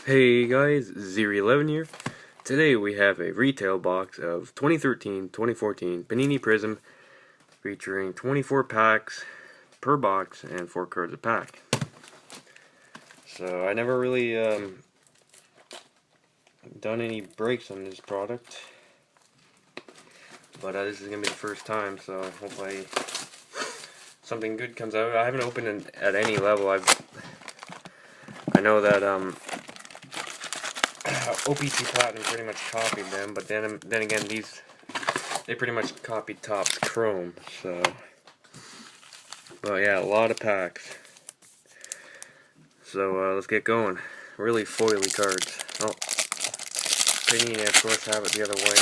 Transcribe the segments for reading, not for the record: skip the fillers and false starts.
Hey guys, Zero11 here. Today we have a retail box of 2013-2014 Panini Prizm featuring 24 packs per box and 4 cards a pack. So I never really done any breaks on this product, but this is going to be the first time, so hopefully something good comes out. I haven't opened it at any level. I know that OPC Platinum pretty much copied them, but then again, they pretty much copied Topps Chrome. So, but yeah, a lot of packs. So let's get going. Really foily cards. Oh, Panini, of course, have it the other way.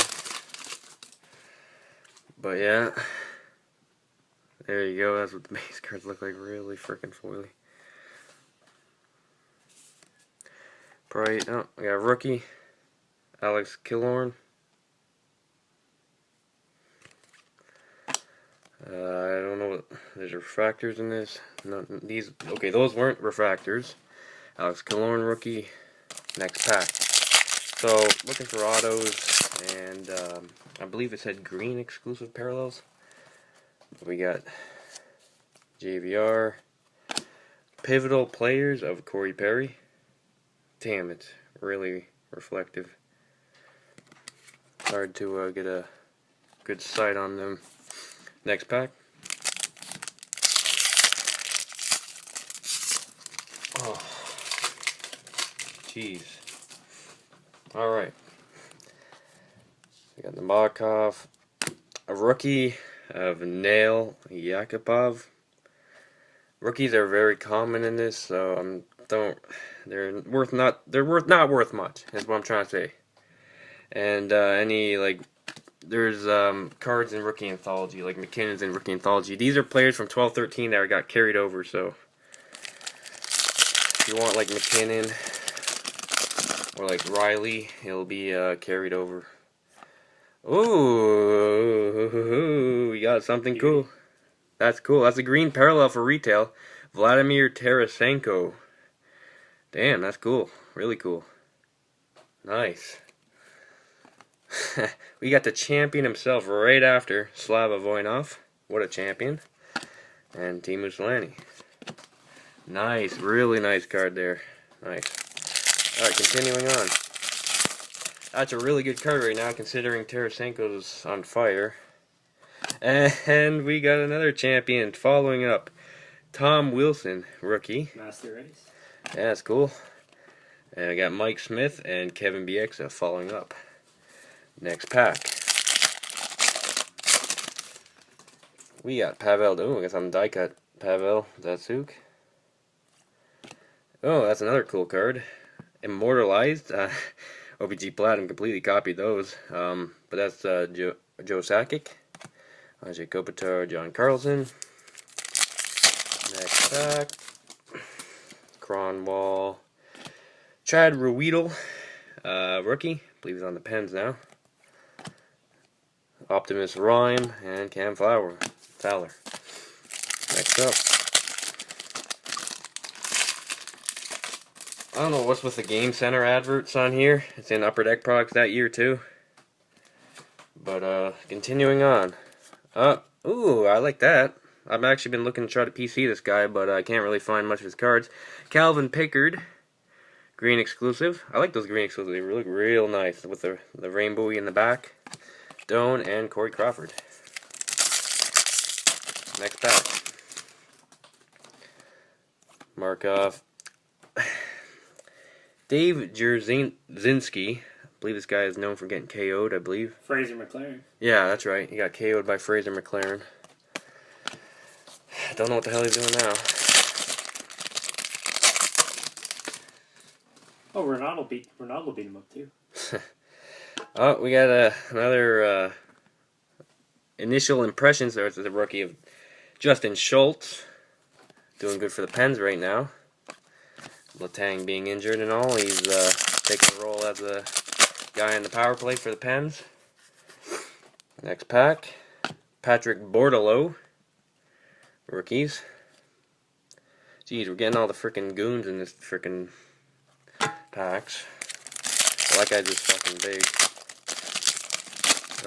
But yeah, there you go. That's what the base cards look like. Really freaking foily. Probably, oh, we got a rookie, Alex Killorn. I don't know what, there's refractors in this. No, these, okay, those weren't refractors. Alex Killorn rookie, next pack. So, looking for autos, and I believe it said green exclusive parallels. We got JVR, pivotal players of Corey Perry. Damn, it's really reflective. Hard to get a good sight on them. Next pack. Oh, jeez. All right. We got the Markov, a rookie of Nail Yakupov. Rookies are very common in this, so they're not worth much. Is what I'm trying to say. And there's cards in Rookie Anthology, like McKinnon's in Rookie Anthology. These are players from 12-13 that got carried over, so if you want like McKinnon or like Riley, he'll be carried over. Ooh, we got something cool. That's cool. That's a green parallel for retail. Vladimir Tarasenko. Damn, that's cool. Really cool. Nice. We got the champion himself right after Slava Voinov. What a champion. And Teemu Selanne. Nice. Really nice card there. Nice. Alright, continuing on. That's a really good card right now, considering Tarasenko's on fire. And we got another champion following up. Tom Wilson, rookie. Master Race. Yeah, that's cool. And I got Mike Smith and Kevin Bieksa following up. Next pack. We got Pavel. Oh, I guess I'm die cut. Pavel Datsuk. Oh, that's another cool card. Immortalized. OPG Platinum completely copied those. But that's Joe Sakic. Ajay Kopitar, John Carlson. Next pack. Cronwall. Chad Ruedel, rookie. I believe he's on the Pens now. Optimus Rhyme and Cam Fowler. Next up. I don't know what's with the Game Center adverts on here. It's in Upper Deck products that year too. But continuing on. Ooh, I like that. I've actually been looking to try to PC this guy, but I can't really find much of his cards. Calvin Pickard, green exclusive. I like those green exclusives. They look real nice with the rainbowy in the back. Doan and Corey Crawford. Next pack. Markov. Dave Jerzinski. I believe this guy is known for getting KO'd, I believe. Fraser McLaren. Yeah, that's right. He got KO'd by Fraser McLaren. Don't know what the hell he's doing now. Oh, Ronaldo beat him up too. Oh, we got another initial impressions. There's the rookie of Justin Schultz. Doing good for the Pens right now. Letang being injured and all. He's taking a role as a guy in the power play for the Pens. Next pack. Patrick Bordelot. Rookies. Jeez, we're getting all the freaking goons in this freaking packs. Well, that guy's just fucking big.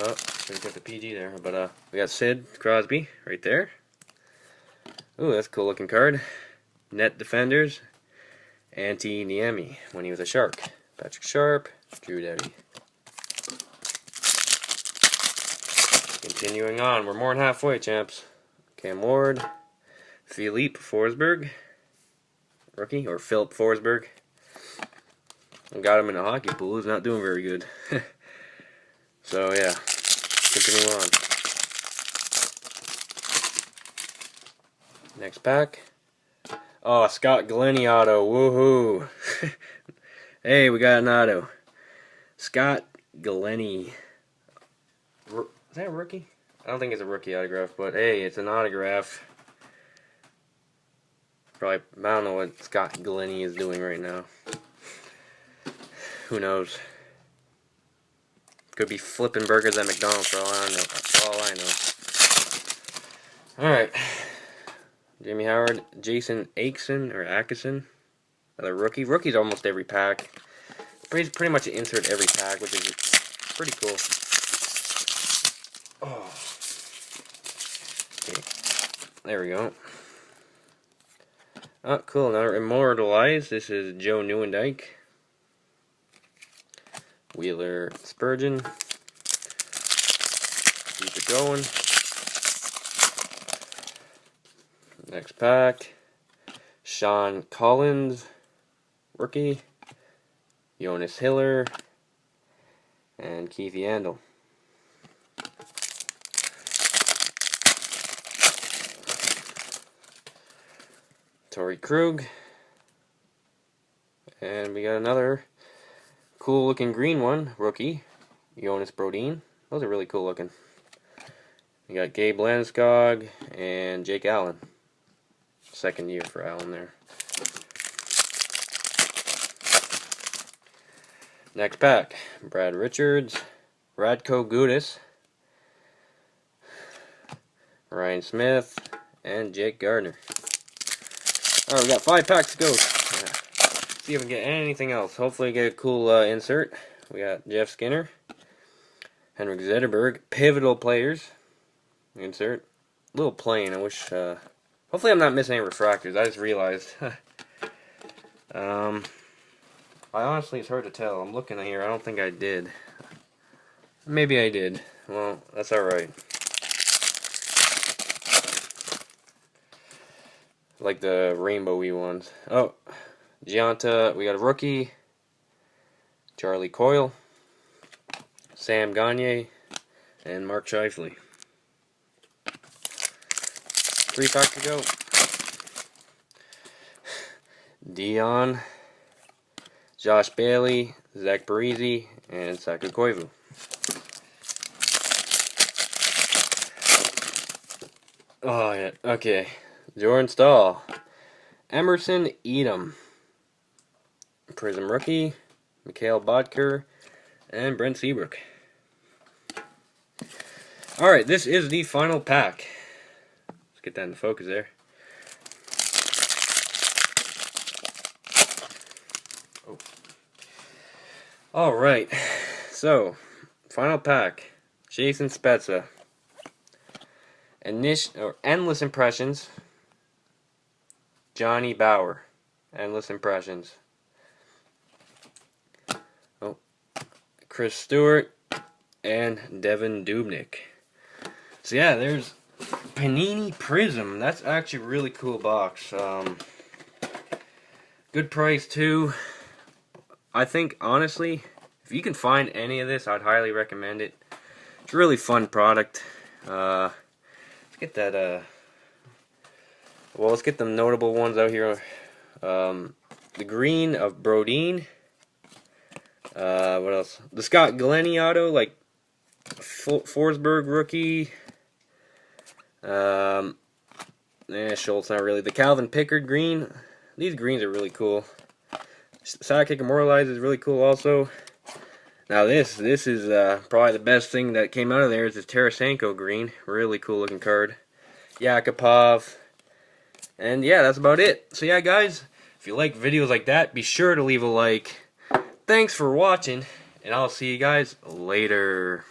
Oh, we got the PG there. But we got Sid Crosby right there. Ooh, that's a cool looking card. Net Defenders. Antti Niemi when he was a Shark. Patrick Sharp. Drew Doughty. Continuing on, we're more than halfway, champs. Cam Ward. Philippe Forsberg. Rookie, or Philip Forsberg. I got him in a hockey pool. He's not doing very good. So, yeah. Continuing on. Next pack. Oh, Scott Glennie auto. Woohoo. Hey, we got an auto. Scott Glennie. Is that a rookie? I don't think it's a rookie autograph, but hey, it's an autograph. Probably, I don't know what Scott Glennie is doing right now. Who knows? Could be flipping burgers at McDonald's for all I know. For all I know. Alright. Jamie Howard, Jason Akeson, another rookie. Rookie's almost every pack. Pretty much an insert every pack, which is pretty cool. Oh. Okay. There we go. Oh, cool. Another Immortalized. This is Joe Nieuwendyk. Wheeler Spurgeon. Keep it going. Next pack. Sean Collins. Rookie. Jonas Hiller. And Keith Yandel. Torrey Krug. And we got another cool looking green one, rookie, Jonas Brodin. Those are really cool looking. We got Gabe Landeskog and Jake Allen. Second year for Allen there. Next pack, Brad Richards, Radko Gudas, Ryan Smith, and Jake Gardner. Alright, we got 5 packs to go. See if we can get anything else. Hopefully get a cool insert. We got Jeff Skinner, Henrik Zetterberg, pivotal players insert. A little plain. I wish. Hopefully I'm not missing any refractors. I just realized. I honestly, it's hard to tell. I'm looking here. I don't think I did. Maybe I did. Well, that's all right. Like the rainbowy ones. Oh. Gianta, we got a rookie, Charlie Coyle, Sam Gagner, and Mark Scheifele. 3 packs to go. Dion, Josh Bailey, Zach Parise, and Saku Koivu. Oh, yeah, okay. Jordan Stahl, Emerson Edom. Prizm rookie, Mikhail Bodker, and Brent Seabrook. Alright, this is the final pack. Let's get that in focus there. Oh. Alright, so, final pack. Jason Spezza. Endless Impressions. Johnny Bauer. Endless Impressions. Chris Stewart, and Devin Dubnyk. So yeah, there's Panini Prizm. That's actually a really cool box. Good price too. I think honestly, if you can find any of this, I'd highly recommend it. It's a really fun product. Let's get that. Well, let's get the notable ones out here. The green of Brodin. What else? The Scott Glennie auto, like Forsberg rookie. Schultz, not really. The Calvin Pickard green. These greens are really cool. Sidekick Immortalized is really cool also. Now this is probably the best thing that came out of there is this Tarasenko green. Really cool looking card. Yakupov. And yeah, that's about it. So yeah, guys, if you like videos like that, be sure to leave a like. thanks for watching, and I'll see you guys later.